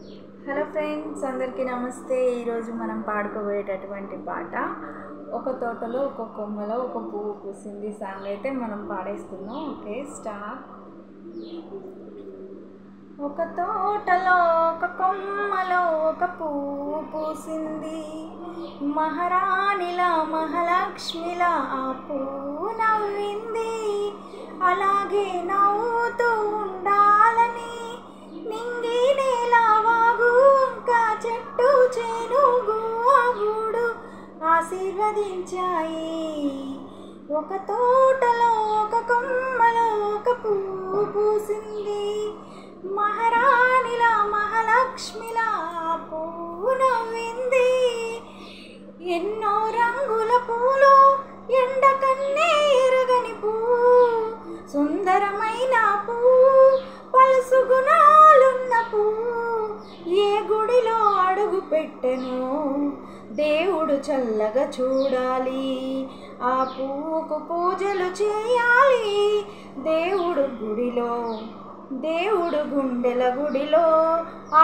Hello friends, అందరికీ నమస్తే. ఈరోజు మనం పాడుకోబోయేటటువంటి పాట ఒక తోటలో ఒక కొమ్మలో ఒక పువ్వు పూసింది సాంగ్ అయితే మనం పాడేస్తున్నాం. Okay, start. ఒక తోటలో ఒక కొమ్మలో ఒక పువ్వు పూసింది, మహారాణిలా మహాలక్ష్మిలా ఆ పువ్వు నవ్వింది. అలాగే నవ్వుతూ ఉండాలని నింగి నేల వాగు వంక చెట్టు చేను గూడు ఆశీర్వదించాయి. ఒక తోటలో ఒక కొమ్మలో ఒక పువ్వు పూసింది, మహారాణిలా మహాలక్ష్మిలా పువ్వు నవ్వింది. ఎన్నో రంగుల పూలు, ఎండ కన్నే ఎరగని పువ్వు, సుందరమైన పువ్వు, పలుసు గుణాలున్న పువ్వు. ఏ గుడిలో అడుగు పెట్టెను దేవుడు చల్లగా చూడాలి, ఆ పువ్వుకు పూజలు చేయాలి. దేవుడు గుడిలో, దేవుడు గుండెల గుడిలో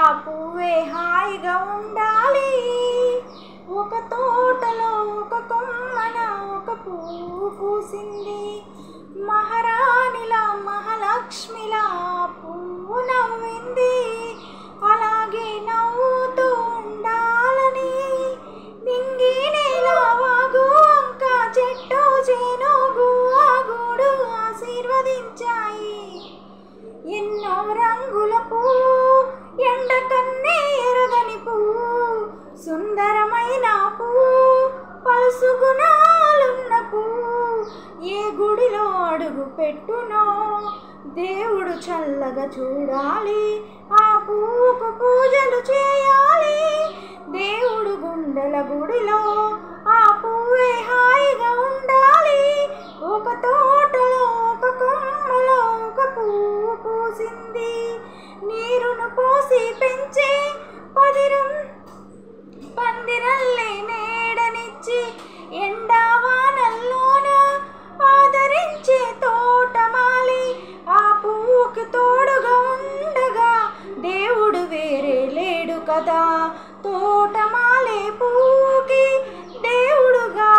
ఆ పువ్వే హాయిగా ఉండాలి. ఒక తోటలో ఒక కొమ్మన ఒక పువ్వు పూసింది, మహారాణిలా మహాలక్ష్మిలా పువ్వు నవ్వింది. అలాగే నవ్వుతూ ఉండాలని నింగి నేల వాగు వంక చెట్టు చేను గూడు ఆశీర్వదించాయి. ఎన్నో రంగుల పువ్వు, ఎండ కన్నే ఎరగని పువ్వు, సుందరమైన పువ్వు, పలుసు గుణాలున్న పువ్వు. ఏ గుడిలో అడుగు పెట్టునో దేవుడు చల్లగా చూడాలి, ఆ పువ్వుకు పూజలు చేయాలి. దేవుడు గుండెల గుడిలో ఆ పువ్వే హాయిగా ఉండాలి. ఒక తోటలో ఒక కొమ్మలో ఒక పువ్వు పూసింది, నీరును పోసి పెంచే పందిరల్లే నీడనిచ్చి ఎండా వానల్లోన ఆదరించే తోటమాలి ఆ పువ్వుకి తోడుగా ఉండగా దేవుడు వేరే లేడు కదా. తోటమాలే పువ్వుకి దేవుడుగా,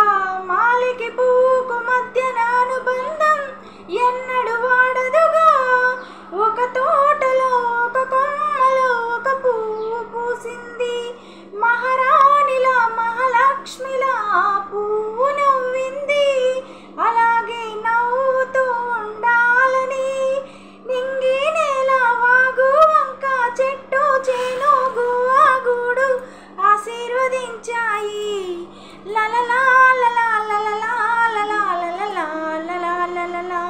మాలికి పువ్వుకు మధ్యన అనుబంధం ఎన్నడు వాడదుగా. ఒక తోటలో ఒక కొమ్మలో ఒక పువ్వు పూసింది, మహారాణిలా మహాలక్ష్మిలా పువ్వు నవ్వింది. అలాగే నవ్వుతూ ఉండాలని నింగి నేల వాగు వంక చెట్టు చేను గూడు ఆశీర్వదించాయి. లలలా లలా లలలా లలా లలలా లలా లలలా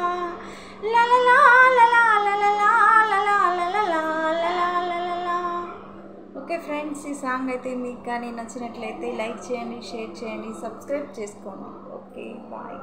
లలలా లలా లలలా లలా లలలా లలా లలలా. ఓకే ఫ్రెండ్స్, ఈ సాంగ్ అయితే మీకు కానీ నచ్చినట్లయితే లైక్ చేయండి, షేర్ చేయండి, సబ్స్క్రైబ్ చేసుకోండి. Okay, bye.